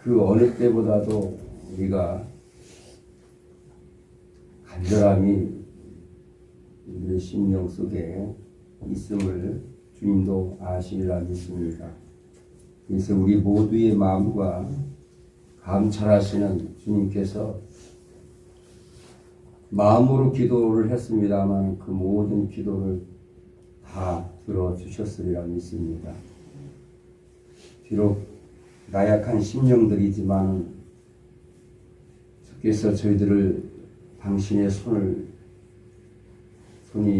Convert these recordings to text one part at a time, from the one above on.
그 어느 때보다도 우리가 간절함이 우리의 심령 속에 있음을 주님도 아시리라 믿습니다. 그래서 우리 모두의 마음과 감찰하시는 주님께서 마음으로 기도를 했습니다만 그 모든 기도를 다 들어주셨으리라 믿습니다. 비록 나약한 심령들이지만 주께서 저희들을 당신의 손이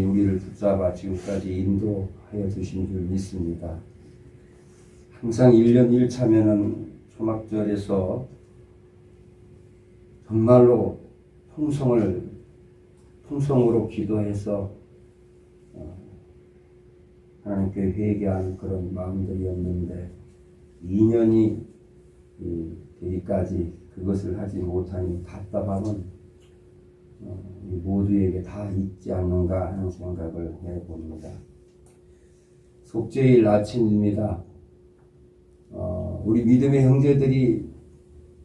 우리를 붙잡아 지금까지 인도하여 주신 줄 믿습니다. 항상 1년 1차면은 초막절에서 정말로 통성으로 기도해서 하나님께 회개하는 그런 마음들이었는데 2년이 되기까지 그것을 하지 못하니 답답함은 모두에게 다 있지 않는가 하는 생각을 해봅니다. 속죄일 아침입니다. 우리 믿음의 형제들이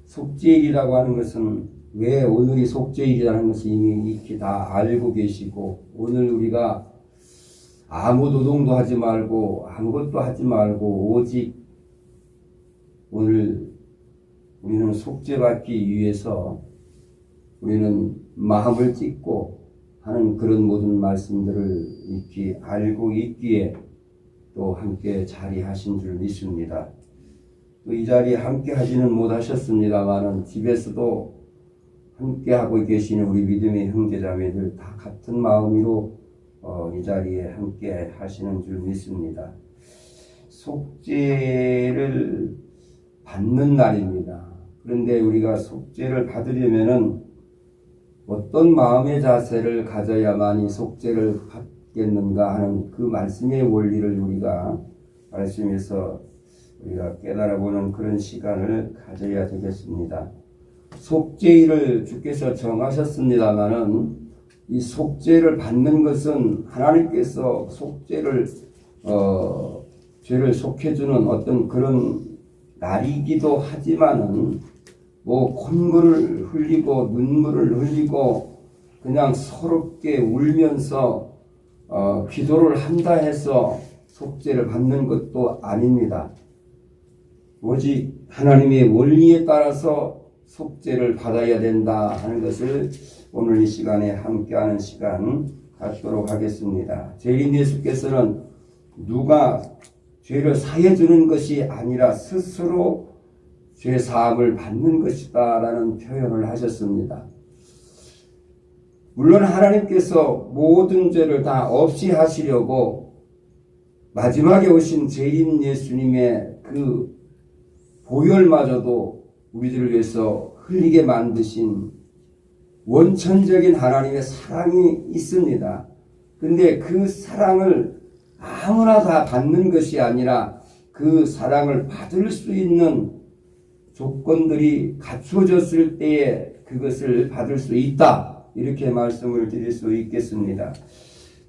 속죄일이라고 하는 것은 왜 오늘이 속죄일이라는 것을 이미 익히 다 알고 계시고 오늘 우리가 아무 노동도 하지 말고 아무것도 하지 말고 오직 오늘 우리는 속죄받기 위해서 우리는 마음을 찢고 하는 그런 모든 말씀들을 익히 알고 있기에 또 함께 자리하신 줄 믿습니다. 또 이 자리에 함께 하지는 못하셨습니다만은 집에서도 함께 하고 계시는 우리 믿음의 형제자매들 다 같은 마음으로 이 자리에 함께 하시는 줄 믿습니다. 속죄를 받는 날입니다. 그런데 우리가 속죄를 받으려면은 어떤 마음의 자세를 가져야만이 속죄를 받겠는가 하는 그 말씀의 원리를 우리가 말씀에서 우리가 깨달아보는 그런 시간을 가져야 되겠습니다. 속죄일을 주께서 정하셨습니다마는 이 속죄를 받는 것은 하나님께서 속죄를 죄를 속해주는 어떤 그런 날이기도 하지만은 뭐 콧물을 흘리고 눈물을 흘리고 그냥 서럽게 울면서 기도를 한다 해서 속죄를 받는 것도 아닙니다. 오직 하나님의 원리에 따라서 속죄를 받아야 된다 하는 것을 오늘 이 시간에 함께하는 시간 갖도록 하겠습니다. 죄인 예수께서는 누가 죄를 사해 주는 것이 아니라 스스로 죄 사함을 받는 것이다 라는 표현을 하셨습니다. 물론 하나님께서 모든 죄를 다 없이 하시려고 마지막에 오신 죄인 예수님의 그 보혈마저도 우리들을 위해서 흘리게 만드신 원천적인 하나님의 사랑이 있습니다. 근데 그 사랑을 아무나 다 받는 것이 아니라 그 사랑을 받을 수 있는 조건들이 갖춰졌을 때에 그것을 받을 수 있다. 이렇게 말씀을 드릴 수 있겠습니다.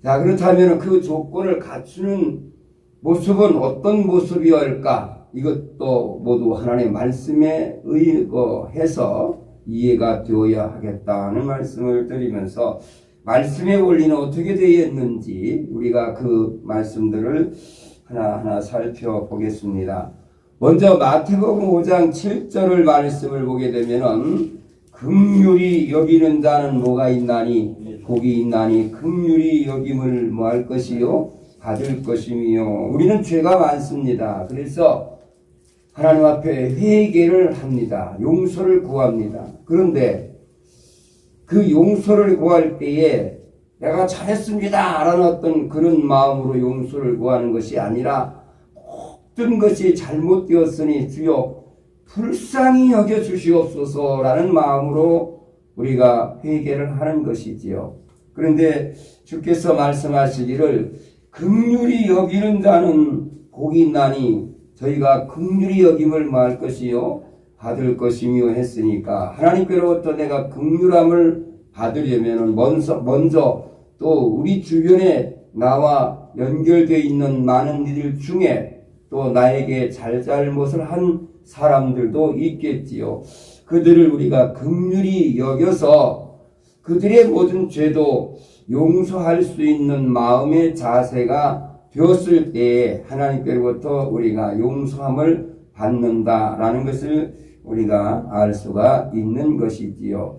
자, 그렇다면 그 조건을 갖추는 모습은 어떤 모습이었을까? 이것도 모두 하나님의 말씀에 의거해서 이해가 되어야 하겠다는 말씀을 드리면서 말씀의 원리는 어떻게 되어 있는지 우리가 그 말씀들을 하나하나 살펴보겠습니다. 먼저 마태복음 5장 7절을 말씀을 보게 되면은 긍휼히 여기는 자는 뭐가 있나니 복이 있나니 긍휼히 여김을 뭐 할 것이요 받을 것이며 우리는 죄가 많습니다. 그래서 하나님 앞에 회개를 합니다. 용서를 구합니다. 그런데 그 용서를 구할 때에 내가 잘했습니다 라는 어떤 그런 마음으로 용서를 구하는 것이 아니라 모든 것이 잘못되었으니 주여 불쌍히 여겨주시옵소서 라는 마음으로 우리가 회개를 하는 것이지요. 그런데 주께서 말씀하시기를 긍휼히 여기는 자는 복이 있나니 저희가 긍휼히 여김을 말 것이요 받을 것이며 했으니까 하나님께로부터 내가 긍휼함을 받으려면 먼저 또 우리 주변에 나와 연결되어 있는 많은 이들 중에 또 나에게 잘못을 한 사람들도 있겠지요. 그들을 우리가 긍휼히 여겨서 그들의 모든 죄도 용서할 수 있는 마음의 자세가 되었을 때에 하나님께로부터 우리가 용서함을 받는다라는 것을 우리가 알 수가 있는 것이지요.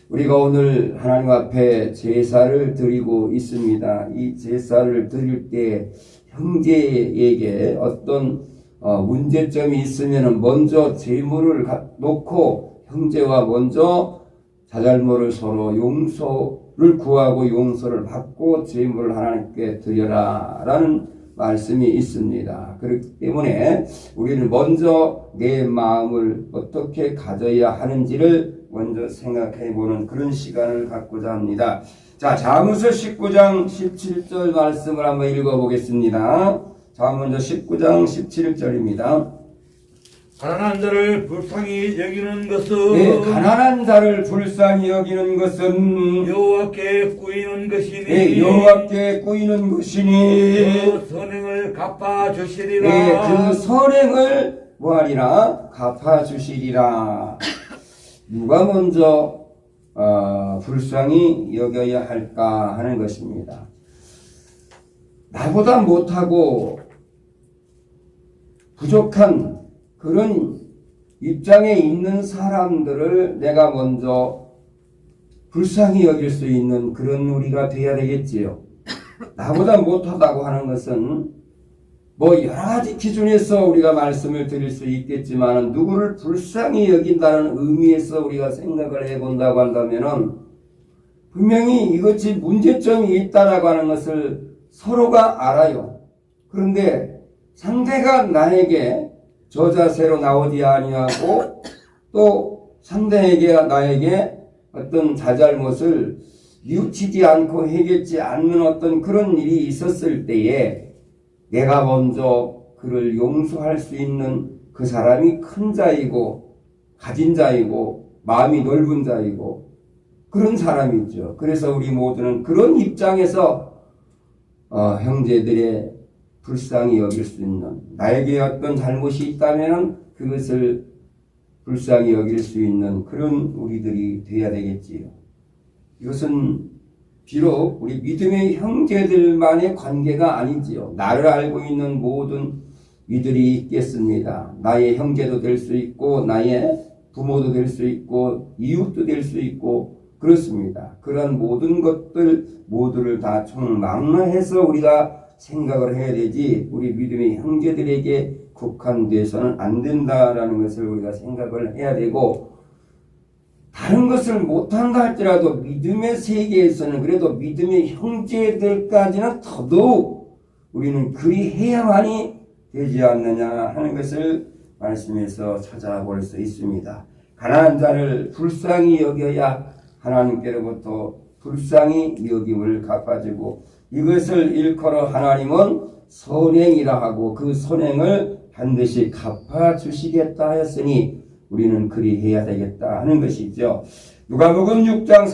우리가 오늘 하나님 앞에 제사를 드리고 있습니다. 이 제사를 드릴 때 형제에게 어떤 문제점이 있으면 먼저 제물을 놓고 형제와 먼저 자잘못을 서로 용서를 구하고 용서를 받고 제물을 하나님께 드려라 라는 말씀이 있습니다. 그렇기 때문에 우리는 먼저 내 마음을 어떻게 가져야 하는지를 먼저 생각해 보는 그런 시간을 갖고자 합니다. 자, 잠언서 19장 17절 말씀을 한번 읽어 보겠습니다. 잠언서 19장 17절입니다. 가난한 자를 불쌍히 여기는 것은 네, 가난한 자를 불쌍히 여기는 것은 여호와께 꾸이는 것이니 네, 여호와께 꾸이는 것이니 그 선행을 갚아 주시리라. 네, 그 선행을 뭐하리라? 갚아 주시리라. 누가 먼저 불쌍히 여겨야 할까 하는 것입니다. 나보다 못하고 부족한 그런 입장에 있는 사람들을 내가 먼저 불쌍히 여길 수 있는 그런 우리가 돼야 되겠지요. 나보다 못하다고 하는 것은 뭐 여러 가지 기준에서 우리가 말씀을 드릴 수 있겠지만 누구를 불쌍히 여긴다는 의미에서 우리가 생각을 해본다고 한다면은 분명히 이것이 문제점이 있다라고 하는 것을 서로가 알아요. 그런데 상대가 나에게 저 자세로 나오지 아니하고 또 상대에게 나에게 어떤 자잘못을 뉘우치지 않고 해결지 않는 어떤 그런 일이 있었을 때에 내가 먼저 그를 용서할 수 있는 그 사람이 큰 자이고 가진 자이고 마음이 넓은 자이고 그런 사람이죠. 그래서 우리 모두는 그런 입장에서 형제들의 불쌍히 여길 수 있는 나에게 어떤 잘못이 있다면 그것을 불쌍히 여길 수 있는 그런 우리들이 되어야 되겠지요. 이것은 비록 우리 믿음의 형제들만의 관계가 아니지요. 나를 알고 있는 모든 이들이 있겠습니다. 나의 형제도 될 수 있고 나의 부모도 될 수 있고 이웃도 될 수 있고 그렇습니다. 그런 모든 것들 모두를 다 총망라해서 우리가 생각을 해야 되지 우리 믿음의 형제들에게 국한돼서는 안 된다라는 것을 우리가 생각을 해야 되고 다른 것을 못한다 할지라도 믿음의 세계에서는 그래도 믿음의 형제들까지는 더더욱 우리는 그리 해야만이 되지 않느냐 하는 것을 말씀에서 찾아볼 수 있습니다. 가난한 자를 불쌍히 여겨야 하나님께로부터 불쌍히 여김을 갚아주고 이것을 일컬어 하나님은 선행이라 하고 그 선행을 반드시 갚아주시겠다 하였으니 우리는 그리 해야 되겠다 하는 것이죠. 누가복음 6장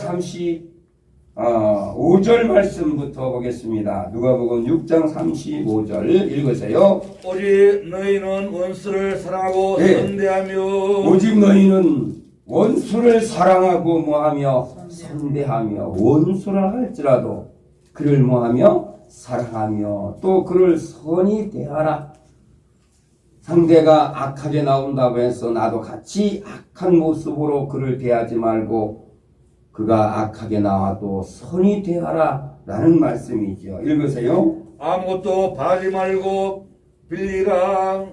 35절 말씀부터 보겠습니다. 누가복음 6장 35절 읽으세요. 오직 너희는 원수를 사랑하고 선대하며 오직 너희는 원수를 사랑하고 뭐하며 선대하며 원수라 할지라도 그를 뭐하며 사랑하며 또 그를 선히 대하라. 상대가 악하게 나온다고 해서 나도 같이 악한 모습으로 그를 대하지 말고 그가 악하게 나와도 선히 대하라 라는 말씀이죠. 읽으세요. 아무것도 바라지 말고 빌리라.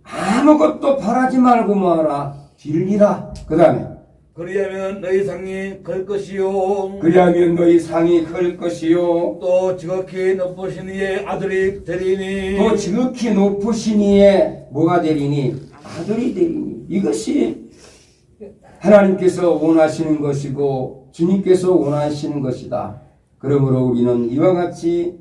아무것도 바라지 말고 뭐하라 빌리라. 그 다음에 그리하면 너희 상이 클 것이요 그리하면 너희 상이 클 것이요 또 지극히 높으신 이의 아들이 되리니 또 지극히 높으신 이의 뭐가 되리니 아들이 되리니 이것이 하나님께서 원하시는 것이고 주님께서 원하시는 것이다. 그러므로 우리는 이와 같이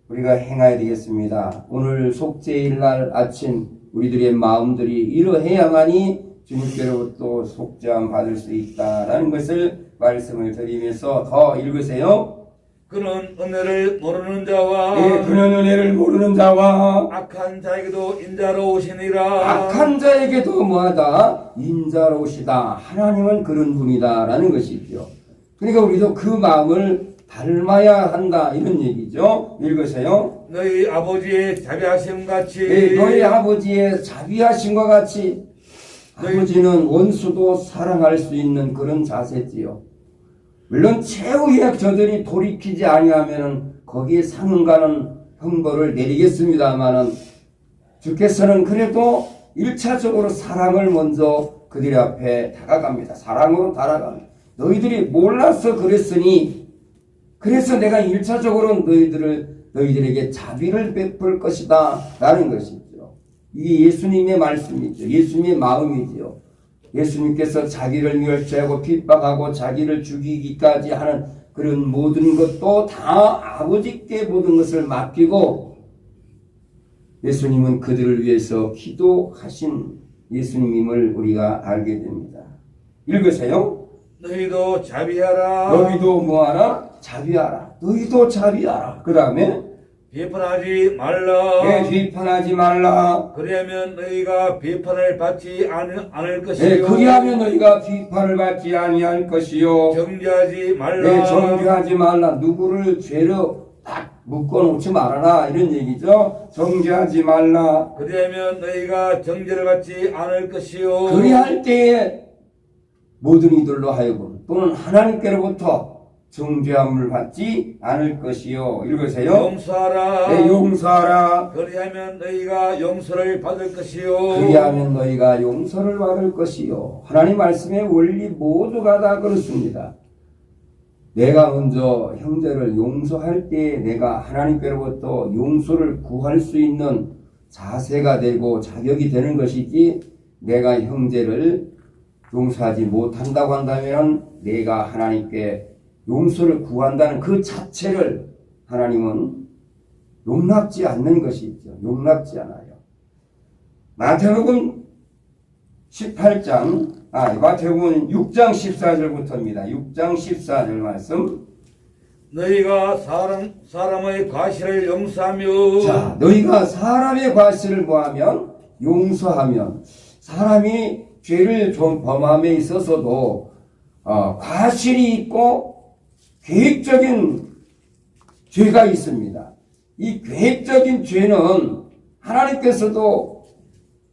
우리가 행해야 되겠습니다. 오늘 속죄일 날 아침 우리들의 마음들이 이러해야만이 주님께로부터 속죄함 받을 수 있다라는 것을 말씀을 드리면서 더 읽으세요. 그는 은혜를 모르는 자와 예, 그는 은혜를 모르는 자와 악한 자에게도 인자로우시니라. 악한 자에게도 뭐하다? 인자로우시다. 하나님은 그런 분이다라는 것이죠. 그러니까 우리도 그 마음을 닮아야 한다 이런 얘기죠. 읽으세요. 너희 아버지의 자비하심 같이 예, 너희 아버지의 자비하심과 같이 아버지는 원수도 사랑할 수 있는 그런 자세지요. 물론 최후의 저들이 돌이키지 아니하면 거기에 상응가는 형벌을 내리겠습니다마는 주께서는 그래도 1차적으로 사랑을 먼저 그들 앞에 다가갑니다. 사랑으로 다가갑니다. 너희들이 몰라서 그랬으니 그래서 내가 1차적으로 너희들에게 자비를 베풀 것이다 라는 것이죠. 이게 예수님의 말씀이죠. 예수님의 마음이죠. 예수님께서 자기를 멸시하고 핍박하고 자기를 죽이기까지 하는 그런 모든 것도 다 아버지께 모든 것을 맡기고 예수님은 그들을 위해서 기도하신 예수님을 우리가 알게 됩니다. 읽으세요. 너희도 자비하라. 너희도 뭐하라? 자비하라. 너희도 자비하라. 그 다음에 비판하지 말라. 비판하지 말라. 그리하면 너희가 비판을 받지 않을 것이요. 그리하면 너희가 비판을 받지 아니할 것이요. 정죄하지 말라. 정죄하지 말라. 누구를 죄로 딱 묶어놓지 말아라 이런 얘기죠. 정죄하지 말라. 그리하면 너희가 정죄를 받지 않을 것이요. 그리할 때에 모든 이들로 하여금 또는 하나님께로부터 정죄함을 받지 않을 것이요. 읽으세요. 용서하라. 용서하라. 그리하면 너희가 용서를 받을 것이요. 그리하면 너희가 용서를 받을 것이요. 하나님 말씀의 원리 모두가 다 그렇습니다. 내가 먼저 형제를 용서할 때 내가 하나님께로부터 용서를 구할 수 있는 자세가 되고 자격이 되는 것이지 내가 형제를 용서하지 못한다고 한다면 내가 하나님께 용서를 구한다는 그 자체를 하나님은 용납지 않는 것이죠. 용납지 않아요. 마태복음 6장 14절부터입니다. 6장 14절 말씀. 너희가 사람의 과실을 용서하며 자, 너희가 사람의 과실을 뭐하면? 용서하면. 사람이 죄를 좀 범함에 있어서도 과실이 있고 계획적인 죄가 있습니다. 이 계획적인 죄는 하나님께서도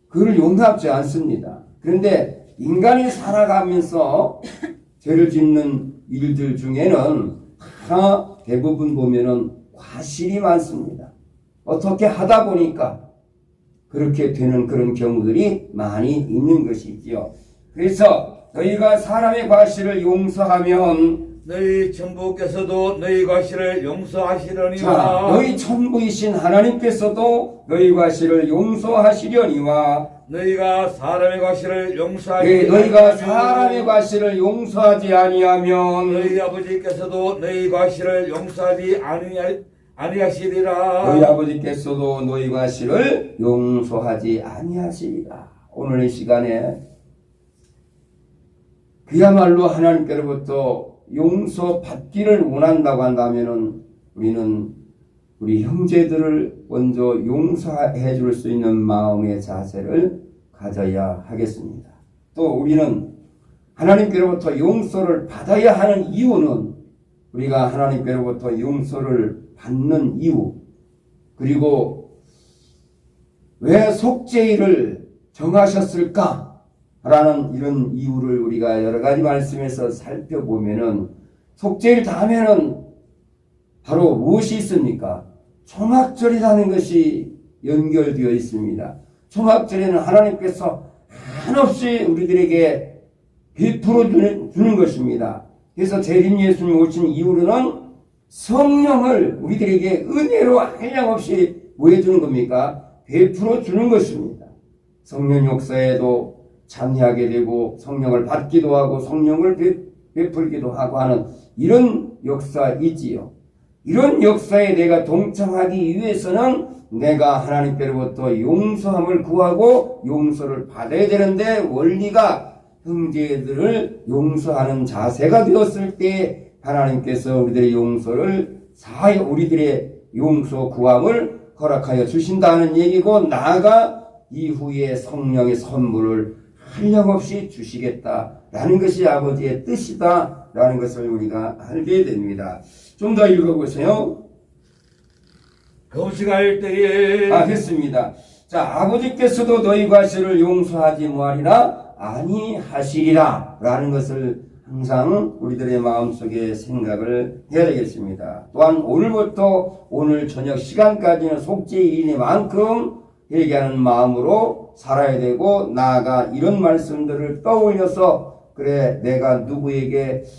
그를 용납지 않습니다. 그런데 인간이 살아가면서 죄를 짓는 일들 중에는 다 대부분 보면은 과실이 많습니다. 어떻게 하다 보니까 그렇게 되는 그런 경우들이 많이 있는 것이지요. 그래서 너희가 사람의 과실을 용서하면 너희 천부께서도 너희 과실을 용서하시려니와. 자, 너희 천부이신 하나님께서도 너희 과실을 용서하시려니와. 너희가 사람의 과실을 용서하지 너희가 사람의 과실을 용서하지 아니하면 너희 아버지께서도 너희 과실을 용서하지 아니하시리라. 너희 아버지께서도 너희 과실을 용서하지 아니하시리라. 오늘 이 시간에 그야말로 하나님께로부터 용서받기를 원한다고 한다면은 우리는 우리 형제들을 먼저 용서해 줄 수 있는 마음의 자세를 가져야 하겠습니다. 또 우리는 하나님께로부터 용서를 받아야 하는 이유는 우리가 하나님께로부터 용서를 받는 이유, 그리고 왜 속죄일을 정하셨을까? 라는 이런 이유를 우리가 여러 가지 말씀에서 살펴보면은 속죄일 다음에는 바로 무엇이 있습니까? 초막절이라는 것이 연결되어 있습니다. 초막절에는 하나님께서 한없이 우리들에게 베풀어 주는 것입니다. 그래서 재림 예수님 오신 이후로는 성령을 우리들에게 은혜로 한량없이 뭐 해주는 겁니까? 베풀어 주는 것입니다. 성령 역사에도 참여하게 되고 성령을 받기도 하고 성령을 베풀기도 하고 하는 이런 역사이지요. 이런 역사에 내가 동참하기 위해서는 내가 하나님께로부터 용서함을 구하고 용서를 받아야 되는데 원리가 형제들을 용서하는 자세가 되었을 때 하나님께서 우리들의 용서를 우리들의 용서 구함을 허락하여 주신다는 얘기고, 나아가 이후에 성령의 선물을 한량없이 주시겠다라는 것이 아버지의 뜻이다라는 것을 우리가 알게 됩니다. 좀 더 읽어보세요. 금식할 때에 됐습니다. 자, 아버지께서도 너희 과실을 용서하지 뭐하리라? 아니하시리라 라는 것을 항상 우리들의 마음속에 생각을 해야 되겠습니다. 또한 오늘부터 오늘 저녁 시간까지는 속죄인이만큼 얘기하는 마음으로 살아야 되고, 나아가 이런 말씀들을 떠올려서, 그래,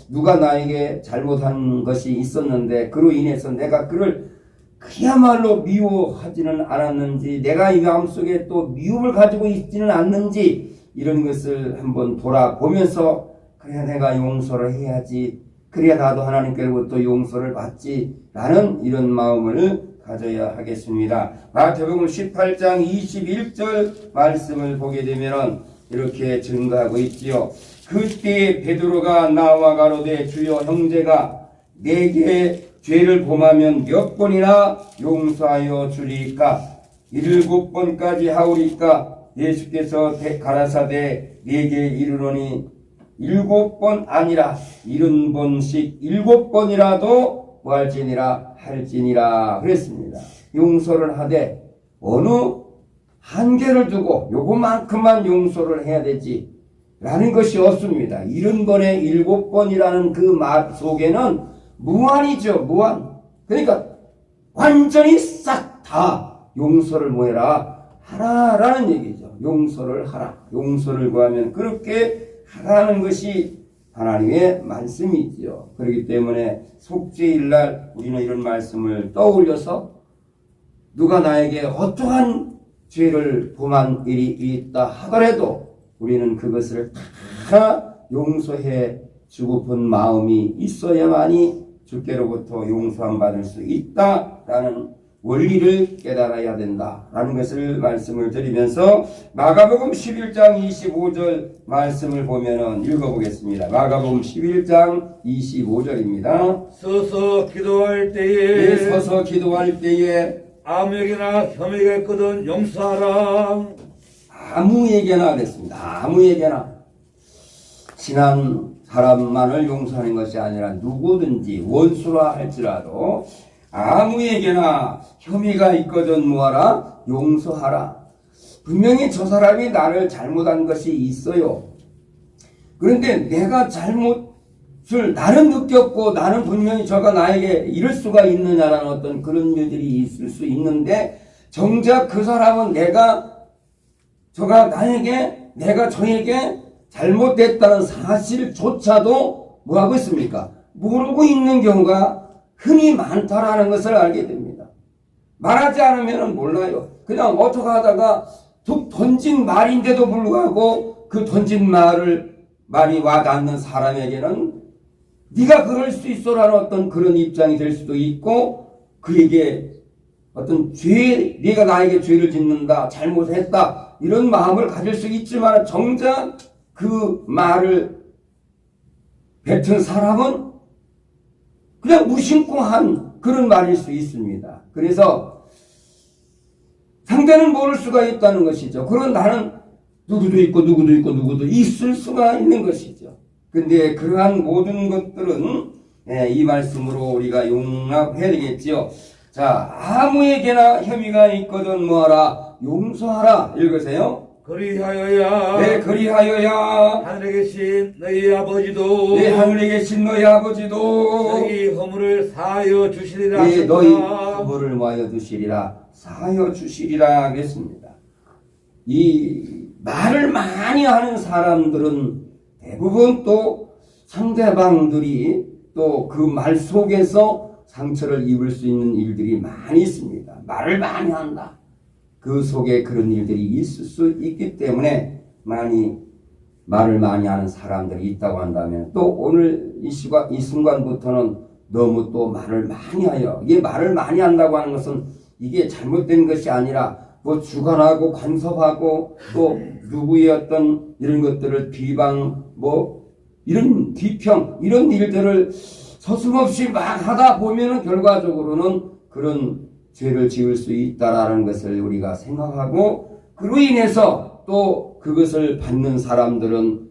누가 나에게 잘못한 것이 있었는데 그로 인해서 내가 그를 그야말로 미워하지는 않았는지, 내가 이 마음속에 또 미움을 가지고 있지는 않는지, 이런 것을 한번 돌아보면서, 그래, 내가 용서를 해야지, 그래야 나도 하나님께로부터 용서를 받지 라는 이런 마음을 가져야 하겠습니다. 마태복음 18장 21절 말씀을 보게 되면 이렇게 증거하고 있지요. 그때 베드로가 나와 가로되 주여, 형제가 내게 죄를 범하면 몇 번이나 용서하여 주리까? 7번까지 하오리까? 예수께서 가라사대 내게 이르노니 7번 아니라 70번씩 7번이라도 할지니라 그랬습니다. 용서를 하되 어느 한계를 두고 요거만큼만 용서를 해야 되지 라는 것이 없습니다. 70번에 7번이라는 그 말 속에는 무한이죠. 무한. 그러니까 완전히 싹 다 용서를 하라라는 얘기죠. 용서를 하라. 용서를 구하면 그렇게 하라는 것이 하나님의 말씀이지요. 그렇기 때문에 속죄일날 우리는 이런 말씀을 떠올려서, 누가 나에게 어떠한 죄를 범한 일이 있다 하더라도 우리는 그것을 다 용서해 주고픈 마음이 있어야만이 주께로부터 용서함 받을 수 있다라는 원리를 깨달아야 된다라는 것을 말씀을 드리면서, 마가복음 11장 25절 말씀을 보면은 읽어보겠습니다. 마가복음 11장 25절입니다. 서서 기도할 때에 서서 기도할 때에 아무에게나 혐의가 있거든 용서하라. 아무에게나 그랬습니다. 아무에게나. 친한 사람만을 용서하는 것이 아니라 누구든지 원수라 할지라도 아무에게나 혐의가 있거든 뭐하라? 용서하라. 분명히 저 사람이 나를 잘못한 것이 있어요. 그런데 내가 잘못을 나는 느꼈고, 나는 분명히 저가 나에게 이럴 수가 있느냐라는 어떤 그런 일들이 있을 수 있는데, 정작 그 사람은 내가 저에게 잘못됐다는 사실조차도 뭐하고 있습니까? 모르고 있는 경우가 흔히 많다라는 것을 알게 됩니다. 말하지 않으면 몰라요. 그냥 어떻게 하다가 툭 던진 말인데도 불구하고 그 던진 말이 와닿는 사람에게는 네가 그럴 수 있어라는 어떤 그런 입장이 될 수도 있고, 그에게 어떤 네가 나에게 죄를 짓는다, 잘못했다, 이런 마음을 가질 수 있지만, 정작 그 말을 뱉은 사람은 그냥 무심코 한 그런 말일 수 있습니다. 그래서 상대는 모를 수가 있다는 것이죠. 그런 나는 누구도 있을 수가 있는 것이죠. 근데 그러한 모든 것들은 이 말씀으로 우리가 용납해야 되겠지요. 자, 아무에게나 혐의가 있거든 뭐하라? 용서하라. 읽으세요. 그리하여야 하늘에 계신 너희 아버지도 하늘에 계신 너희 아버지도 너희 허물을 사하여 주시리라. 너희 허물을 모하여 주시리라, 사하여 주시리라 하겠습니다. 이 말을 많이 하는 사람들은 대부분 또 상대방들이 또 그 말 속에서 상처를 입을 수 있는 일들이 많이 있습니다. 말을 많이 한다. 그 속에 그런 일들이 있을 수 있기 때문에 말을 많이 하는 사람들이 있다고 한다면, 또 오늘 이 순간부터는 너무 또 말을 많이 하여, 이게 말을 많이 한다고 하는 것은 이게 잘못된 것이 아니라 뭐 주관하고 간섭하고 또 누구의 어떤 이런 것들을 비방, 이런 비평, 이런 일들을 서슴없이 막 하다 보면은 결과적으로는 그런 죄를 지을 수 있다라는 것을 우리가 생각하고, 그로 인해서 또 그것을 받는 사람들은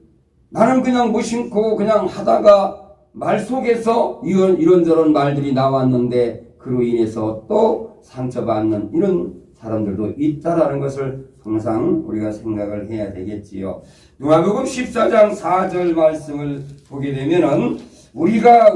나는 그냥 무심코 그냥 하다가 말 속에서 이런저런 말들이 나왔는데 그로 인해서 또 상처받는 이런 사람들도 있다라는 것을 항상 우리가 생각을 해야 되겠지요. 누가복음 14장 4절 말씀을 보게 되면은 우리가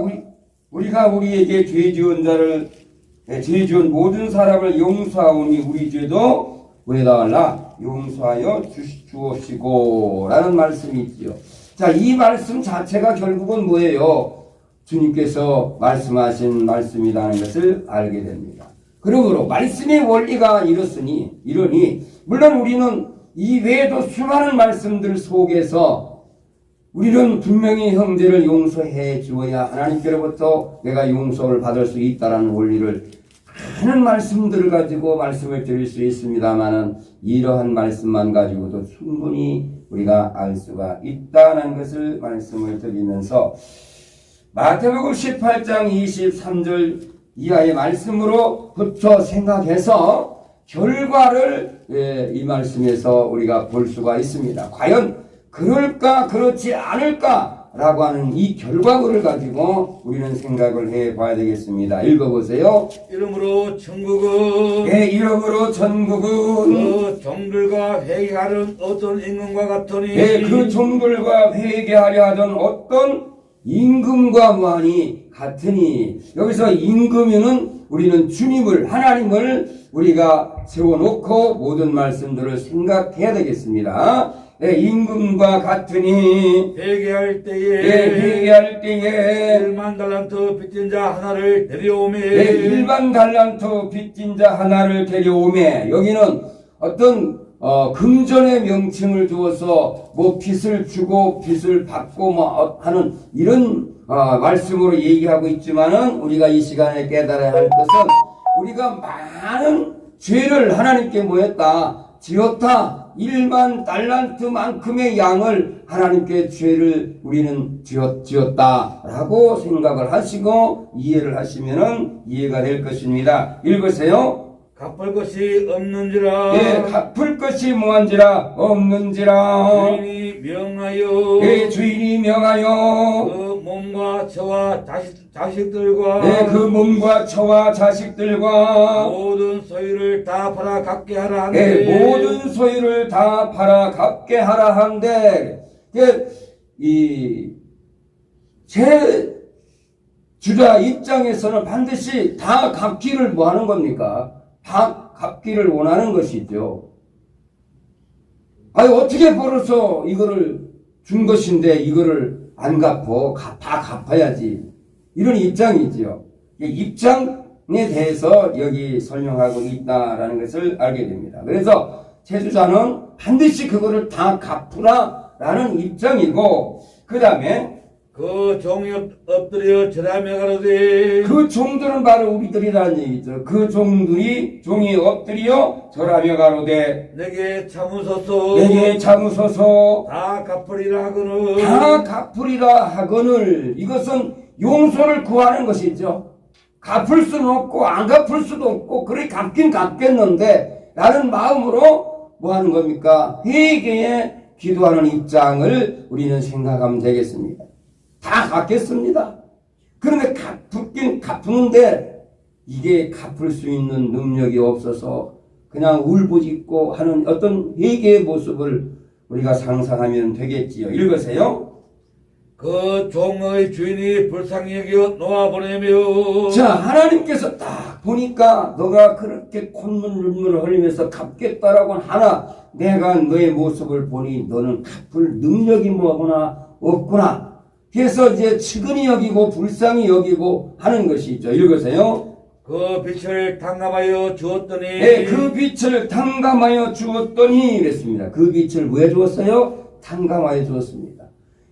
우리에게 죄 지은 모든 사람을 용서하오니 우리 죄도 왜달라 용서하여 주옵시고 라는 말씀이 있지요. 자, 이 말씀 자체가 결국은 뭐예요? 주님께서 말씀하신 말씀이라는 것을 알게 됩니다. 그러므로 말씀의 원리가 이러니 물론 우리는 이 외에도 수많은 말씀들 속에서 우리는 분명히 형제를 용서해 주어야 하나님께로부터 내가 용서를 받을 수 있다는 원리를 많은 말씀들을 가지고 말씀을 드릴 수 있습니다만은 이러한 말씀만 가지고도 충분히 우리가 알 수가 있다는 것을 말씀을 드리면서 마태복음 18장 23절 이하의 말씀으로부터 생각해서 결과를 이 말씀에서 우리가 볼 수가 있습니다. 과연 그럴까 그렇지 않을까 라고 하는 이 결과물을 가지고 우리는 생각을 해봐야 되겠습니다. 읽어보세요. 이러므로 천국은 이러므로 천국은 그 종들과 회개하는 어떤 임금과 같으니 그 종들과 회개하려 하던 어떤 임금과 무한히 같으니, 여기서 임금에는 우리는 주님을 하나님을 우리가 세워놓고 모든 말씀들을 생각해야 되겠습니다. 임금과 같으니 회개할 때에 1만 달란트 빚진 자 하나를 데려오매 1만 달란트 빚진 자 하나를 데려오매 여기는 어떤 금전의 명칭을 두어서 뭐 빚을 주고 빚을 받고 뭐 하는 이런 말씀으로 얘기하고 있지만은 우리가 이 시간에 깨달아야 할 것은 우리가 많은 죄를 하나님께 뭐했다 지었다. 1만 달란트만큼의 양을 하나님께 죄를 우리는 지었다라고 생각을 하시고 이해를 하시면은 이해가 될 것입니다. 읽으세요. 갚을 것이 없는지라 갚을 것이 무한지라 없는지라 주인이 명하여 그 몸과 처와 자식들과 그 몸과 처와 자식들과 모든 소유를 다 팔아 갚게 하라 한데 모든 소유를 다 팔아 갚게 하라 한데 이 제주자 입장에서는 반드시 다 갚기를 뭐 하는 겁니까? 다 갚기를 원하는 것이죠. 아니 어떻게 벌어서 이거를 준 것인데 이거를 안 갚어? 다 갚아야지. 이런 입장이지요. 이 입장에 대해서 여기 설명하고 있다라는 것을 알게 됩니다. 그래서 제주자는 반드시 그거를 다 갚으라라는 입장이고, 그 다음에 그 종이 엎드려 절하며 가로되 그 종들은 바로 우리들이라는 얘기죠. 그 종이 엎드려 절하며 가로되 내게 참으소서 다 갚으리라 하거늘 이것은 용서를 구하는 것이죠. 갚을 수는 없고 안 갚을 수도 없고 그래 갚긴 갚겠는데 라는 마음으로 뭐 하는 겁니까? 회개에 기도하는 입장을 우리는 생각하면 되겠습니다. 다 갚겠습니다. 그런데 갚는데 이게 갚을 수 있는 능력이 없어서 그냥 울부짖고 하는 어떤 회개의 모습을 우리가 상상하면 되겠지요. 읽으세요. 그 종의 주인이 불쌍히 여겨 놓아보내며 자, 하나님께서 딱 보니까 너가 그렇게 콧물을 흘리면서 갚겠다라고 하나 내가 너의 모습을 보니 너는 갚을 능력이 뭐구나 없구나. 그래서 이제 측은히 여기고 불쌍히 여기고 하는 것이죠. 읽으세요. 그 빛을 탕감하여 주었더니 그 빛을 탕감하여 주었더니 이랬습니다. 그 빛을 왜 주었어요? 탕감하여 주었습니다.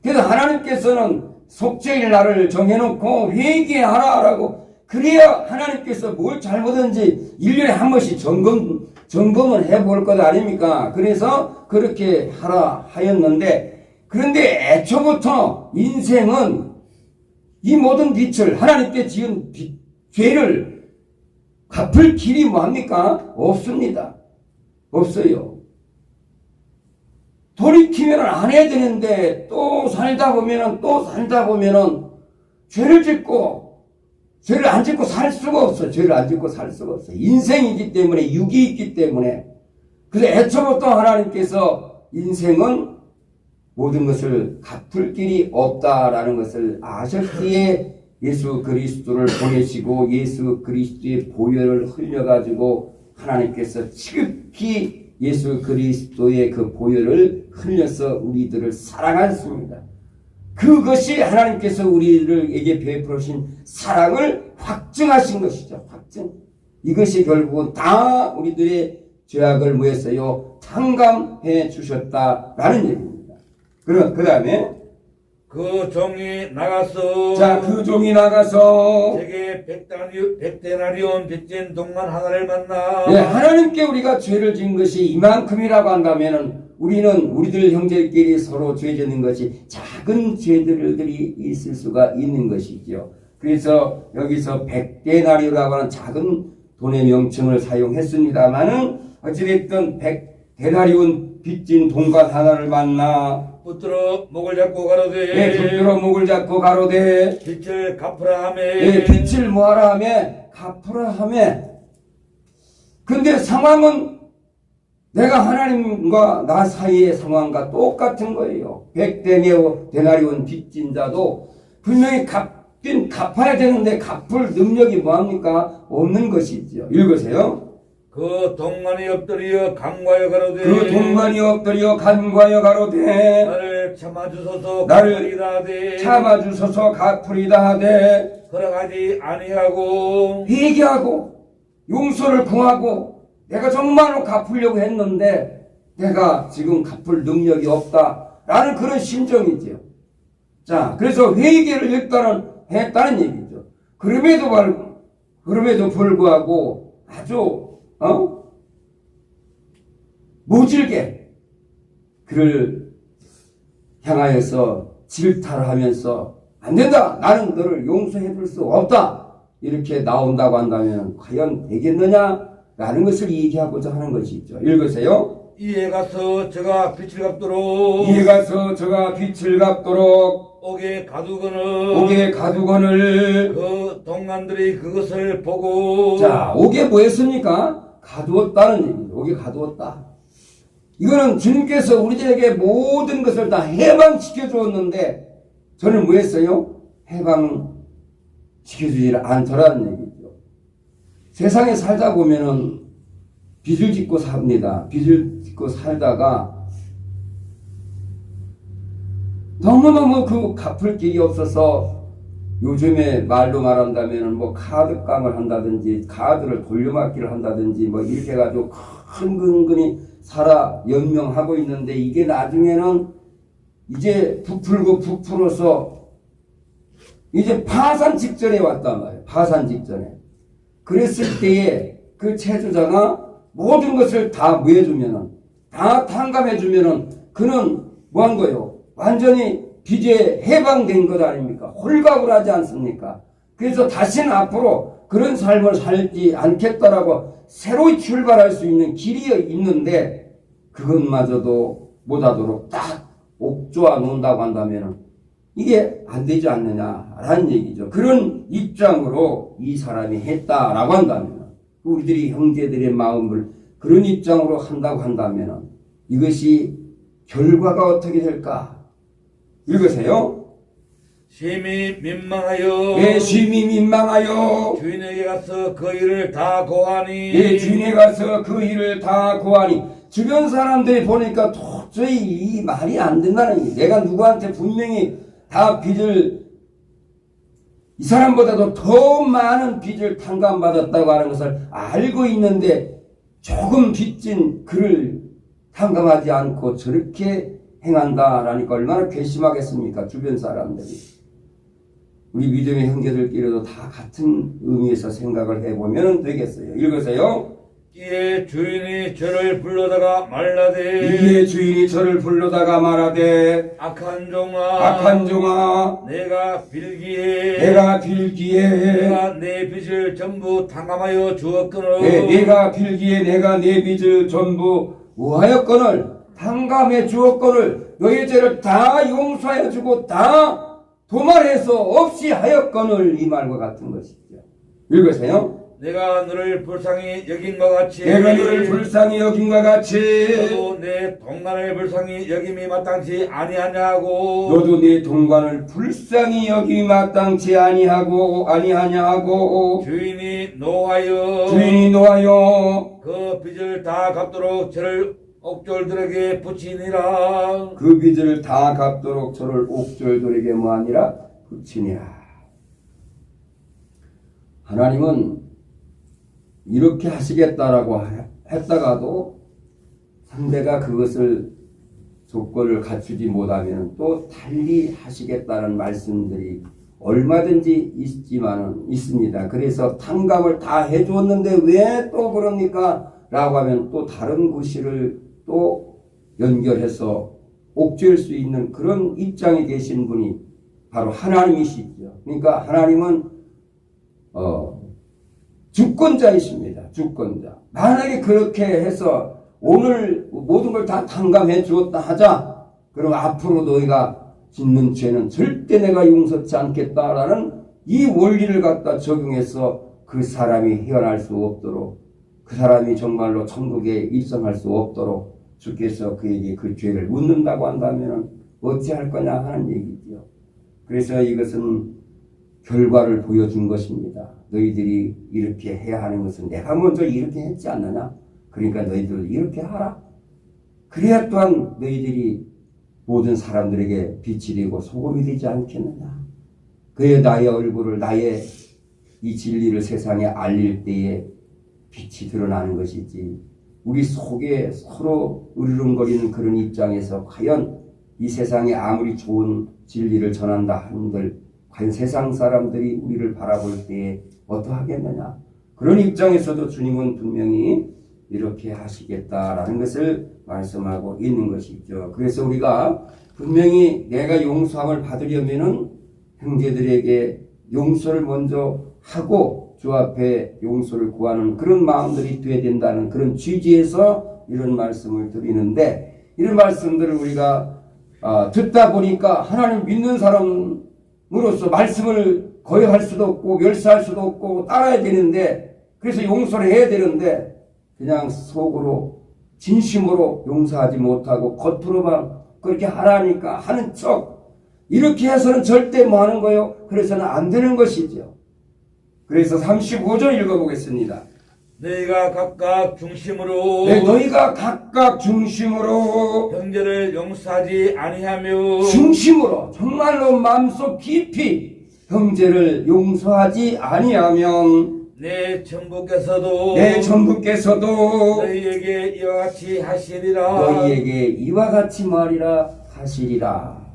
그래서 하나님께서는 속죄일 날을 정해놓고 회개하라라고, 그래야 하나님께서 뭘 잘못했는지 1년에 한 번씩 점검을 해볼 것 아닙니까? 그래서 그렇게 하라 하였는데, 그런데 애초부터 인생은 이 모든 빛을 하나님께 지은 죄를 갚을 길이 뭐합니까? 없습니다. 없어요. 돌이키면 안 해야 되는데 또 살다 보면은 죄를 짓고 죄를 안 짓고 살 수가 없어. 죄를 안 짓고 살 수가 없어. 인생이기 때문에, 육이 있기 때문에. 그래서 애초부터 하나님께서 인생은 모든 것을 갚을 길이 없다라는 것을 아셨기에 예수 그리스도를 보내시고 예수 그리스도의 보혈을 흘려가지고 하나님께서 지극히 예수 그리스도의 그 보혈을 흘려서 우리들을 사랑하셨습니다. 그것이 하나님께서 우리에게 베풀으신 사랑을 확증하신 것이죠. 확증. 이것이 결국은 다 우리들의 죄악을 뭐했어요? 탕감해 주셨다라는 얘기입니다. 그 다음에 그 종이 나가서 자, 그 종이 나가서 제게 백데나리온 빚진 동만 하나를 만나 네, 하나님께 우리가 죄를 지은 것이 이만큼이라고 한다면은 우리는 우리들 형제끼리 서로 죄 짓는 것이 작은 죄들이 있을 수가 있는 것이죠. 그래서 여기서 백데나리오라고 하는 작은 돈의 명칭을 사용했습니다만은 어찌됐든 백데나리온 빚진 동관 하나를 만나 붙들어 목을 잡고 가로되 네, 붙들어 목을 잡고 가로되 빚을 갚으라 하매 네, 빚을 모아라 하매 갚으라 하매. 근데 상황은 내가 하나님과 나 사이의 상황과 똑같은 거예요. 백데나리온 빚진 자도 분명히 갚아야 되는데 갚을 능력이 뭐합니까? 없는 것이죠. 읽으세요. 그 동만이 엎드려 간과여 가로되 그 동만이 엎드려 간과여 가로되 나를 참아주소서 나를 갚으리다 하되 참아주소서 갚으리다 하되 허락하지 아니하고 회개하고 용서를 구하고 내가 정말로 갚으려고 했는데 내가 지금 갚을 능력이 없다라는 그런 심정이죠. 자, 그래서 회개를 일단은 했다는 얘기죠. 그럼에도 불구하고 아주 모질게 그를 향하여서 질타를 하면서 안 된다. 나는 너를 용서해 줄 수 없다. 이렇게 나온다고 한다면 과연 되겠느냐라는 것을 얘기하고자 하는 것이죠. 읽으세요. 이에 가서 저가 빛을 갚도록 빛을 갚도록 옥에 가두거늘 그 동안들이 그것을 보고 자, 옥에 뭐 했습니까? 가두었다는 얘기입니다. 옥에 가두었다. 이거는 주님께서 우리들에게 모든 것을 다 해방시켜 주었는데 저는 뭐 했어요? 해방시켜주지 않더라는 얘기죠. 세상에 살다 보면은 빚을 짓고 삽니다. 빚을 짓고 살다가 너무너무 그 갚을 길이 없어서 요즘에 말로 말한다면은 뭐 카드깡을 한다든지 카드를 돌려막기를 한다든지 뭐 이렇게 해가지고 근근히 살아 연명하고 있는데 이게 나중에는 이제 부풀어서 이제 파산 직전에 왔단 말이에요. 파산 직전에. 그랬을 때에 그 채주자가 모든 것을 다 무해주면은 다 탕감해주면은 그는 뭐 한 거예요? 완전히 빚에 해방된 것 아닙니까? 홀갑을 하지 않습니까? 그래서 다시는 앞으로 그런 삶을 살지 않겠다라고 새로이 출발할 수 있는 길이 있는데 그것마저도 못하도록 딱 옥조아 놓는다고 한다면 이게 안 되지 않느냐라는 얘기죠. 그런 입장으로 이 사람이 했다라고 한다면 우리들이 형제들의 마음을 그런 입장으로 한다고 한다면 이것이 결과가 어떻게 될까? 읽으세요. 심히 민망하여 내 심히 민망하여 주인에게 가서 그 일을 다 고하니 내 주인에 가서 그 일을 다 고하니 주변 사람들이 보니까 도저히 이 말이 안 된다는 얘기. 내가 누구한테 분명히 다 빚을 이 사람보다도 더 많은 빚을 탕감받았다고 하는 것을 알고 있는데 조금 빚진 그를 탕감하지 않고 저렇게 행한다라니까 얼마나 괘씸하겠습니까? 주변 사람들이. 우리 믿음의 형제들끼리도 다 같은 의미에서 생각을 해보면 되겠어요. 읽으세요. 이에 주인이 저를 불러다가 말라되 이에 주인이 저를 불러다가 말하되 악한 종아 악한 종아 내가 빌기에 내가 빌기에 내가 내 빚을 전부 탕감하여 주었거늘 내가 빌기에 내가 내 빚을 전부 우하였거늘 탕감해 주었거늘 너희 죄를 다 용서해 주고 다 도말해서 없이 하였거늘 이 말과 같은 것이죠. 읽으세요. 내가 너를 불쌍히 여긴과 같이 내가 너를 불쌍히 여긴과 같이 너도 내 동간을 불쌍히 여김이 마땅치 아니하냐고 너도 네 동관을 불쌍히 여김이 마땅치 아니하냐 하고 주인이 노하여 그 빚을 다 갚도록 저를 옥졸들에게 붙이니라. 그 빚을 다 갚도록 저를 옥졸들에게 뭐하니라 붙이니라. 하나님은 이렇게 하시겠다라고 했다가도 상대가 그것을 조건을 갖추지 못하면 또 달리 하시겠다는 말씀들이 얼마든지 있습니다. 그래서 탕감을 다 해줬는데 왜 또 그럽니까? 라고 하면 또 다른 구실을 또 연결해서 옥죄일 수 있는 그런 입장에 계신 분이 바로 하나님이시죠. 그러니까 하나님은 주권자이십니다. 주권자. 만약에 그렇게 해서 오늘 모든 걸 다 탕감해 주었다 하자. 그럼 앞으로 너희가 짓는 죄는 절대 내가 용서치 않겠다라는 이 원리를 갖다 적용해서 그 사람이 헤어날 수 없도록 그 사람이 정말로 천국에 입성할 수 없도록 주께서 그에게 그 죄를 묻는다고 한다면 어찌할 거냐 하는 얘기죠. 그래서 이것은 결과를 보여준 것입니다. 너희들이 이렇게 해야 하는 것은 내가 먼저 이렇게 했지 않느냐? 그러니까 너희들 이렇게 하라. 그래야 또한 너희들이 모든 사람들에게 빛이 되고 소금이 되지 않겠느냐? 그의 나의 얼굴을 나의 이 진리를 세상에 알릴 때에 빛이 드러나는 것이지 우리 속에 서로 으르렁거리는 그런 입장에서 과연 이 세상에 아무리 좋은 진리를 전한다 한들 과연 세상 사람들이 우리를 바라볼 때에 어떠하겠느냐. 그런 입장에서도 주님은 분명히 이렇게 하시겠다라는 것을 말씀하고 있는 것이죠. 그래서 우리가 분명히 내가 용서함을 받으려면은 형제들에게 용서를 먼저 하고 주 앞에 용서를 구하는 그런 마음들이 되어야 된다는 그런 취지에서 이런 말씀을 드리는데 이런 말씀들을 우리가 듣다 보니까 하나님 믿는 사람으로서 말씀을 거역할 수도 없고 멸시할 수도 없고 따라야 되는데 그래서 용서를 해야 되는데 그냥 속으로 진심으로 용서하지 못하고 겉으로만 그렇게 하라니까 하는 척 이렇게 해서는 절대 뭐 하는 거예요? 그래서는 안 되는 것이죠. 그래서 35절 읽어보겠습니다. 너희가 각각 중심으로 너희가 각각 중심으로 형제를 용서하지 아니하며 중심으로 정말로 마음속 깊이 형제를 용서하지 아니하면 내 전부께서도 너희에게 이와 같이 하시리라. 너희에게 이와 같이 말이라 하시리라.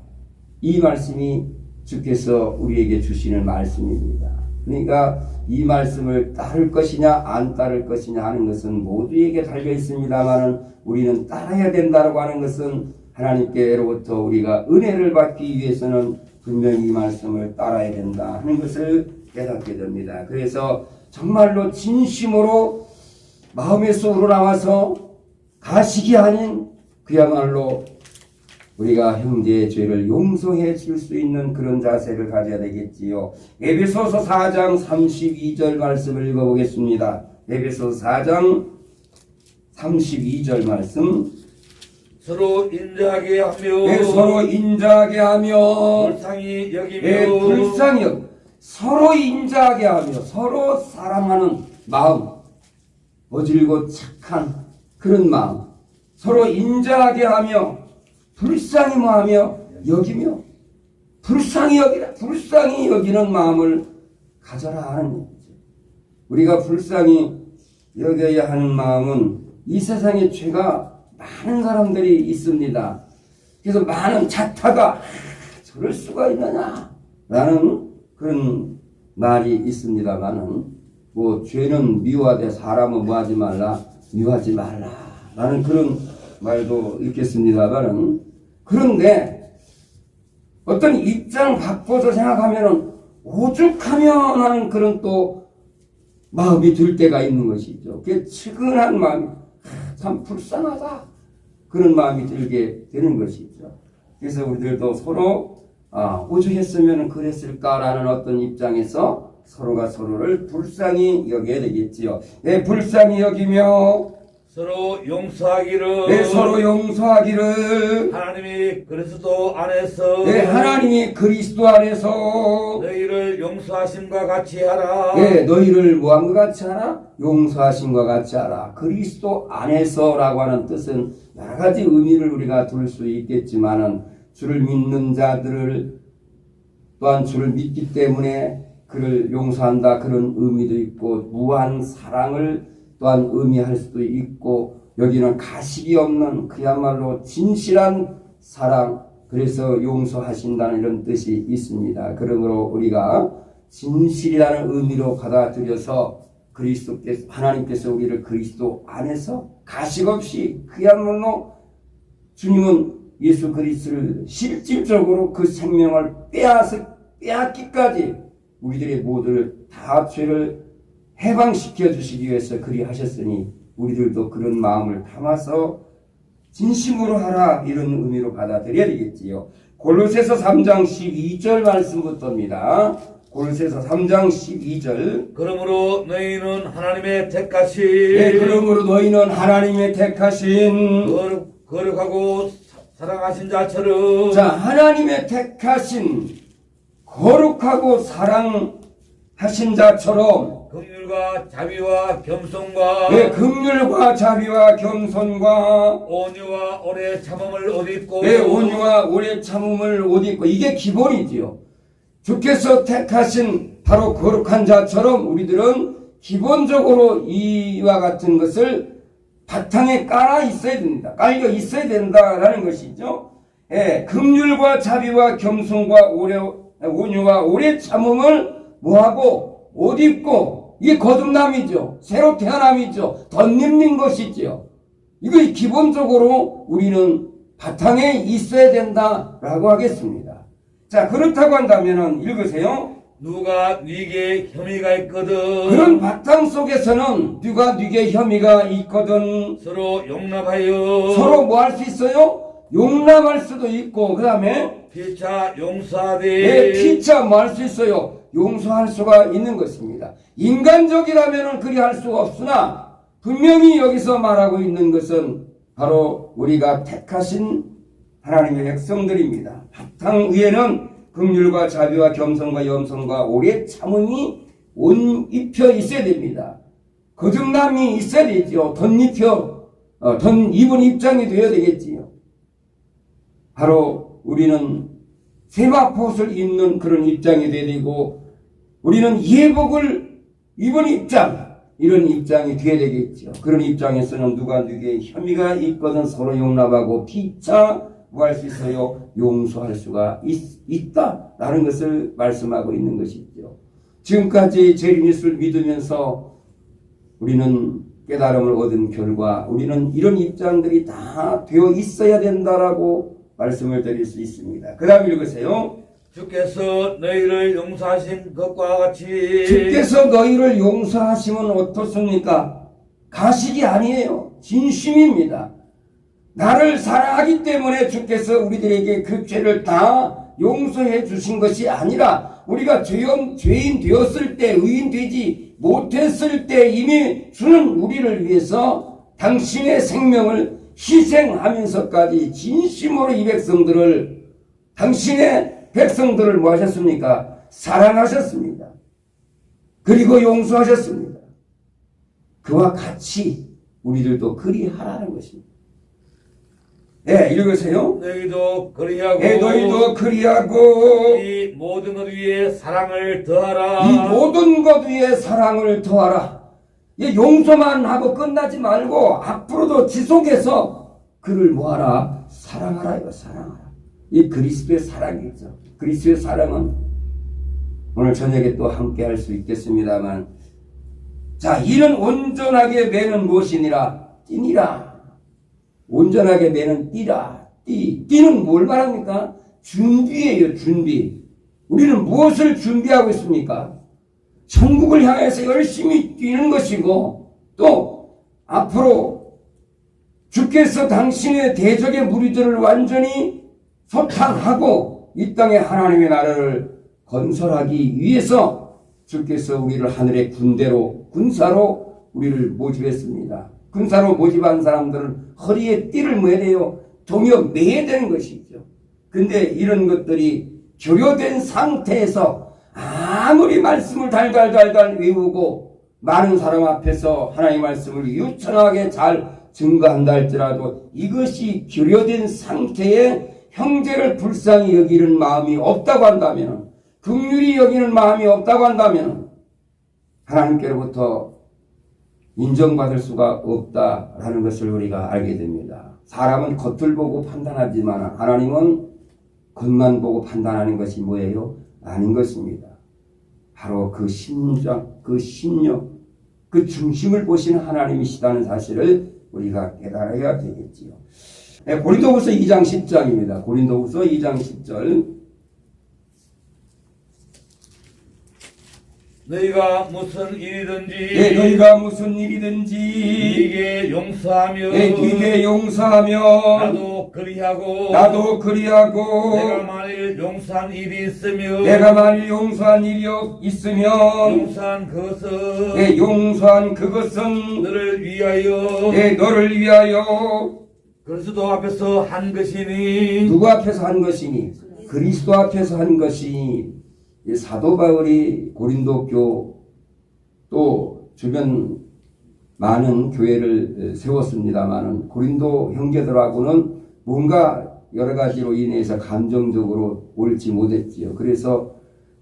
이 말씀이 주께서 우리에게 주시는 말씀입니다. 그러니까 이 말씀을 따를 것이냐 안 따를 것이냐 하는 것은 모두에게 달려 있습니다만은 우리는 따라야 된다고 하는 것은 하나님께로부터 우리가 은혜를 받기 위해서는 분명히 이 말씀을 따라야 된다 하는 것을 깨닫게 됩니다. 그래서 정말로 진심으로 마음에서 우러나와서 가식이 아닌 그야말로 우리가 형제의 죄를 용서해 줄 수 있는 그런 자세를 가져야 되겠지요. 에베소서 4장 32절 말씀을 읽어보겠습니다. 에베소서 4장 32절 말씀. 서로 인자하게 하며 서로 인자하게 하며 불쌍히 여기며 서로 인자하게 하며 서로 사랑하는 마음, 어질고 착한 그런 마음, 서로 인자하게 하며 불쌍히 뭐하며 여기며 불쌍히 여기는 마음을 가져라 하는 얘기죠. 우리가 불쌍히 여겨야 하는 마음은 이 세상에 죄가 많은 사람들이 있습니다. 그래서 많은 자타가 저럴 수가 있느냐 라는 그런 말이 있습니다만은 뭐 죄는 미워하되 사람은 뭐하지 말라 미워하지 말라 라는 그런 말도 있겠습니다만은, 그런데 어떤 입장 바꿔서 생각하면은 오죽하면 하는 그런 또 마음이 들 때가 있는 것이죠. 그게 측은한 마음이 참 불쌍하다 그런 마음이 들게 되는 것이죠. 그래서 우리들도 서로 오죽했으면 그랬을까라는 어떤 입장에서 서로가 서로를 불쌍히 여겨야 되겠지요. 네, 불쌍히 여기며 서로 용서하기를. 네, 서로 용서하기를. 하나님이 그리스도 안에서. 네, 하나님이 그리스도 안에서 너희를 용서하심과 같이 하라. 네, 너희를 뭐한 것 같이 하라? 용서하심과 같이 하라. 그리스도 안에서라고 하는 뜻은 여러 가지 의미를 우리가 둘 수 있겠지만은, 주를 믿는 자들을 또한 주를 믿기 때문에 그를 용서한다 그런 의미도 있고, 무한 사랑을 또한 의미할 수도 있고, 여기는 가식이 없는 그야말로 진실한 사랑, 그래서 용서하신다는 이런 뜻이 있습니다. 그러므로 우리가 진실이라는 의미로 받아들여서 그리스도께서, 하나님께서 우리를 그리스도 안에서 가식 없이, 그야말로 주님은 예수 그리스도를 실질적으로 그 생명을 빼앗기까지 우리들의 모두를 다 죄를 해방시켜 주시기 위해서 그리하셨으니, 우리들도 그런 마음을 담아서 진심으로 하라 이런 의미로 받아들여야 되겠지요. 골로새서 3장 12절 말씀부터입니다. 골로새서 3장 12절. 그러므로 너희는 하나님의 택하신. 네, 그러므로 너희는 하나님의 택하신 거룩하고 사랑하신 자처럼. 자, 하나님의 택하신 거룩하고 사랑하신 자처럼 긍휼과 자비와 겸손과. 네, 긍휼과 자비와 겸손과 온유와 오래 참음을 옷 입고. 네, 온유와 오래 참음을 옷 입고, 이게 기본이지요. 주께서 택하신 바로 거룩한 자처럼 우리들은 기본적으로 이와 같은 것을 바탕에 깔려 있어야 된다라는 것이죠. 예, 긍휼과 자비와 겸손과 온유와 오래 참음을 뭐하고 옷 입고, 이게 거듭남이죠. 새로 태어남이죠. 덧입는 것이죠. 이거 기본적으로 우리는 바탕에 있어야 된다라고 하겠습니다. 자, 그렇다고 한다면은 읽으세요. 누가 네게 혐의가 있거든. 그런 바탕 속에서는 누가 네게 혐의가 있거든 서로 용납하여. 서로 뭐 할 수 있어요? 용납할 수도 있고, 그 다음에 피차 용서하되. 네, 피차 뭐 할 수 있어요? 용서할 수가 있는 것입니다. 인간적이라면 그리 할 수가 없으나, 분명히 여기서 말하고 있는 것은 바로 우리가 택하신 하나님의 백성들입니다. 바탕 위에는 긍휼과 자비와 겸손과 염선과 오래 참음이 온 입혀 있어야 됩니다. 거듭남이 있어야 되죠. 덧 입은 입장이 되어야 되겠지요. 바로 우리는 세마포옷을 입는 그런 입장이 되어야 되고, 우리는 예복을 입은 입장, 이런 입장이 되어야 되겠죠. 그런 입장에서는 누가 누구에게 혐의가 있거든 서로 용납하고 피차 뭐 할 수 있어요? 용서할 수가 있다라는 것을 말씀하고 있는 것이죠. 지금까지 재림예수를 믿으면서 우리는 깨달음을 얻은 결과 우리는 이런 입장들이 다 되어 있어야 된다라고 말씀을 드릴 수 있습니다. 그 다음 읽으세요. 주께서 너희를 용서하신 것과 같이. 주께서 너희를 용서하시면 어떻습니까? 가식이 아니에요. 진심입니다. 나를 사랑하기 때문에 주께서 우리들에게 그 죄를 다 용서해 주신 것이 아니라, 우리가 죄인 되었을 때, 의인 되지 못했을 때 이미 주는 우리를 위해서 당신의 생명을 희생하면서까지 진심으로 이 백성들을, 당신의 백성들을 뭐 하셨습니까? 사랑하셨습니다. 그리고 용서하셨습니다. 그와 같이 우리들도 그리하라는 것입니다. 네, 읽으세요. 너희도 그리하고. 네, 너희도 그리하고 이 모든 것 위에 사랑을 더하라. 이 모든 것 위에 사랑을 더하라. 이 용서만 하고 끝나지 말고 앞으로도 지속해서 그를 뭐하라? 사랑하라. 이거 사랑하라. 이 그리스도의 사랑이죠. 그리스도의 사랑은 오늘 저녁에 또 함께 할 수 있겠습니다만, 자, 이는 온전하게 매는 무엇이니라? 뛰니라. 온전하게 매는 띠라. 띠는 뭘 말합니까? 준비예요, 준비. 우리는 무엇을 준비하고 있습니까? 천국을 향해서 열심히 뛰는 것이고, 또 앞으로 주께서 당신의 대적의 무리들을 완전히 소탕하고 이 땅에 하나님의 나라를 건설하기 위해서 주께서 우리를 하늘의 군사로 우리를 모집했습니다. 군사로 모집한 사람들은 허리에 띠를 매야 돼요. 동여 매야 되는 것이죠. 근데 이런 것들이 교요된 상태에서 아무리 말씀을 달달달달 외우고 많은 사람 앞에서 하나님의 말씀을 유창하게 잘 증거한다 할지라도 이것이 교요된 상태에 형제를 불쌍히 여기는 마음이 없다고 한다면, 긍휼히 여기는 마음이 없다고 한다면 하나님께로부터 인정받을 수가 없다라는 것을 우리가 알게 됩니다. 사람은 겉을 보고 판단하지만 하나님은 겉만 보고 판단하는 것이 뭐예요? 아닌 것입니다. 바로 그 심장, 그 심령, 그 중심을 보시는 하나님이시다는 사실을 우리가 깨달아야 되겠지요. 고린도후서 2장 10절입니다. 고린도후서 2장 10절. 너희가 무슨 일이든지 너희가 무슨 일이든지 네게 용서하며 네게 용서하며 나도 그리하고 내가 만일 용서한 일이 있으면 용서한 그것은 너를 위하여 그리스도 앞에서 한 것이니. 누구 앞에서 한 것이니? 그리스도 앞에서 한 것이. 사도 바울이 고린도 교 또 주변 많은 교회를 세웠습니다마는 고린도 형제들하고는 뭔가 여러 가지로 인해서 감정적으로 옳지 못했지요. 그래서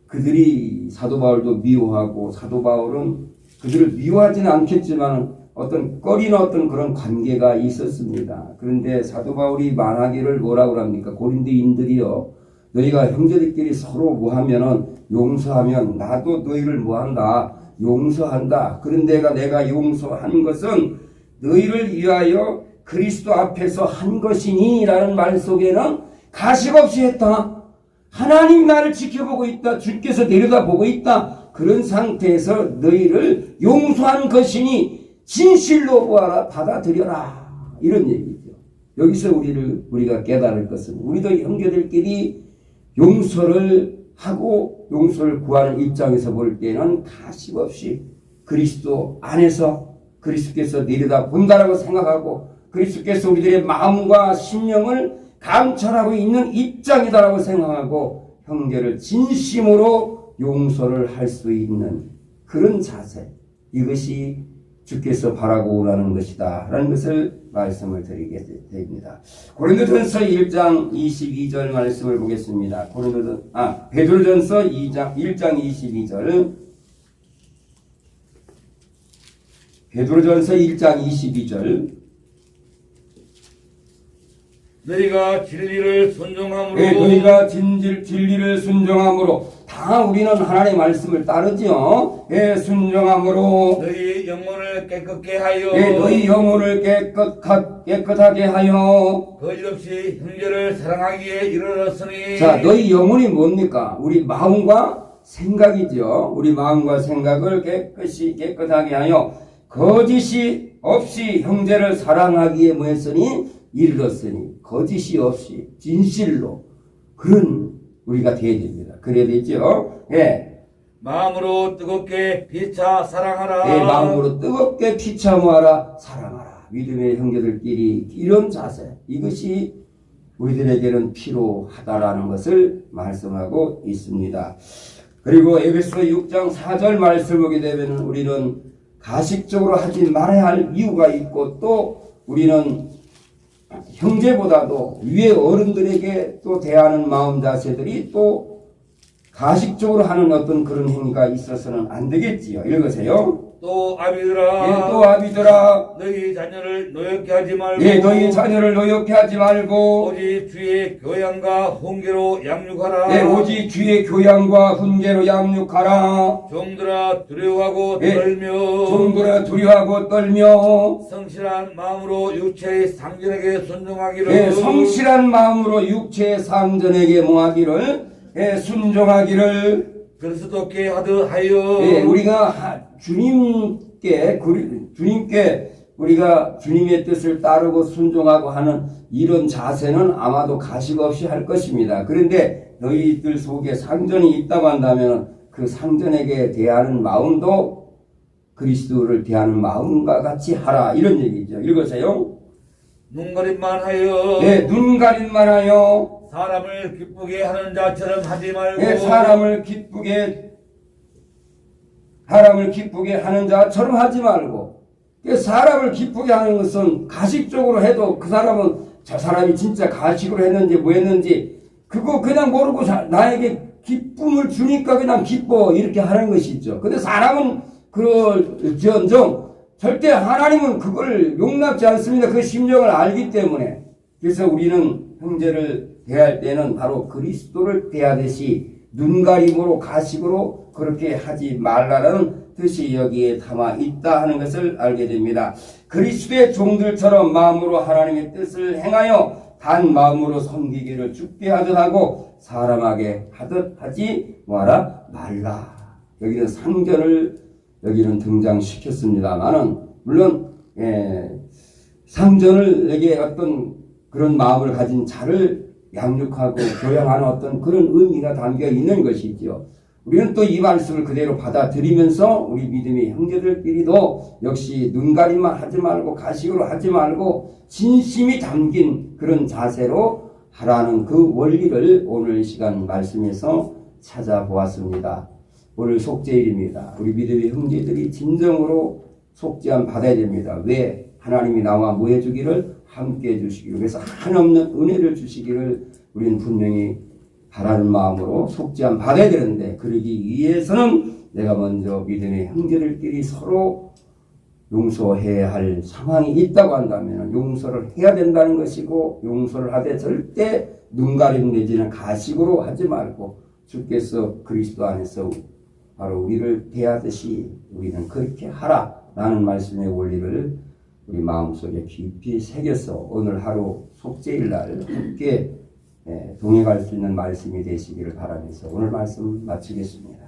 그들이 사도 바울도 미워하고 사도 바울은 그들을 미워하지는 않겠지만 어떤 꺼리는 어떤 그런 관계가 있었습니다. 그런데 사도 바울이 말하기를 뭐라고 합니까? 고린도인들이여, 너희가 형제들끼리 서로 뭐하면은 용서하면 나도 너희를 뭐한다? 용서한다. 그런데 내가 용서한 것은 너희를 위하여 그리스도 앞에서 한 것이니 라는 말 속에는 가식 없이 했다. 하나님 나를 지켜보고 있다. 주께서 내려다보고 있다. 그런 상태에서 너희를 용서한 것이니 진실로 보아라, 받아들여라. 이런 얘기죠. 여기서 우리가 깨달을 것은 우리도 형제들끼리 용서를 하고 용서를 구하는 입장에서 볼 때는 가식 없이 그리스도 안에서 그리스도께서 내려다 본다라고 생각하고 그리스도께서 우리들의 마음과 심령을 감찰하고 있는 입장이다라고 생각하고 형제를 진심으로 용서를 할 수 있는 그런 자세, 이것이 주께서 바라고 원하는 것이다 라는 것을 말씀을 드리게 됩니다. 고린도전서 1장 22절 말씀을 보겠습니다. 베드로전서 1장 22절. 베드로전서 1장 22절. 너희가 진리를 순종함으로 너희가 진리를 순종함으로 다 우리는 하나님의 말씀을 따르죠. 순종함으로 너희 영혼을 깨끗게 하여 너희 영혼을 깨끗하게 하여 거짓없이 형제를 사랑하기에 이르렀으니. 자, 너희 영혼이 뭡니까? 우리 마음과 생각이죠. 우리 마음과 생각을 깨끗하게 하여 거짓이 없이 형제를 사랑하기에 뭐했으니? 이르렀으니. 거짓이 없이 진실로 그런 우리가 되어야 됩니다. 그래야 되죠. 마음으로 뜨겁게 피차 사랑하라. 마음으로 뜨겁게 피차 모아라, 사랑하라. 믿음의 형제들끼리 이런 자세, 이것이 우리들에게는 필요하다라는 것을 말씀하고 있습니다. 그리고 에베소 6장 4절 말씀을 보게 되면 우리는 가식적으로 하지 말아야 할 이유가 있고 또 우리는 형제보다도 위에 어른들에게 또 대하는 마음 자세들이 또 가식적으로 하는 어떤 그런 행위가 있어서는 안 되겠지요. 읽으세요. 또 아비들아 예, 또 아비들아 너희 자녀를 노엽게 하지 말고 예, 너희 자녀를 노엽게 하지 말고 오직 주의 교양과 훈계로 양육하라. 예, 오직 주의 교양과 훈계로 양육하라. 종들아 두려워하고 예, 떨며 종들아 두려워하고 떨며 성실한 마음으로 육체의 상전에게 순종하기를 예, 성실한 마음으로 육체의 상전에게 모하기를 예, 순종하기를 그리스도께 하듯하여 예, 우리가 주님께 우리가 주님의 뜻을 따르고 순종하고 하는 이런 자세는 아마도 가식 없이 할 것입니다. 그런데 너희들 속에 상전이 있다고 한다면 그 상전에게 대하는 마음도 그리스도를 대하는 마음과 같이 하라 이런 얘기죠. 읽으세요. 눈가림만 하여 예, 눈 가림만 하여 사람을 기쁘게 하는 자처럼 하지 말고 예, 사람을 기쁘게 하는 자처럼 하지 말고 사람을 기쁘게 하는 것은 가식적으로 해도 그 사람은 저 사람이 진짜 가식으로 했는지 뭐 했는지 그거 그냥 모르고 나에게 기쁨을 주니까 그냥 기뻐 이렇게 하는 것이죠. 근데 사람은 그럴지언정 절대 하나님은 그걸 용납지 않습니다. 그 심정을 알기 때문에. 그래서 우리는 형제를 대할 때는 바로 그리스도를 대하듯이 눈가림으로 가식으로 그렇게 하지 말라는 뜻이 여기에 담아 있다 하는 것을 알게 됩니다. 그리스도의 종들처럼 마음으로 하나님의 뜻을 행하여 단 마음으로 섬기기를 죽게 하듯 하고 사람에게 하듯 하지 말라. 여기는 상전을 여기는 등장시켰습니다만은 물론 상전에게 어떤 그런 마음을 가진 자를 양육하고 교양하는 어떤 그런 의미가 담겨 있는 것이죠. 우리는 또 이 말씀을 그대로 받아들이면서 우리 믿음의 형제들끼리도 역시 눈가림만 하지 말고 가식으로 하지 말고 진심이 담긴 그런 자세로 하라는 그 원리를 오늘 시간 말씀에서 찾아보았습니다. 오늘 속죄일입니다. 우리 믿음의 형제들이 진정으로 속죄함 받아야 됩니다. 왜? 하나님이 나와 뭐 해주기를 함께 해주시기를 그래서 한없는 은혜를 주시기를 우리는 분명히 바라는 마음으로 속죄함 받아야 되는데 그러기 위해서는 내가 먼저 믿음의 형제들끼리 서로 용서해야 할 상황이 있다고 한다면 용서를 해야 된다는 것이고 용서를 하되 절대 눈가림 내지는 가식으로 하지 말고 주께서 그리스도 안에서 바로 우리를 대하듯이 우리는 그렇게 하라라는 말씀의 원리를 우리 마음속에 깊이 새겨서 오늘 하루 속죄일 날 함께 동행할 수 있는 말씀이 되시기를 바라면서 오늘 말씀 마치겠습니다.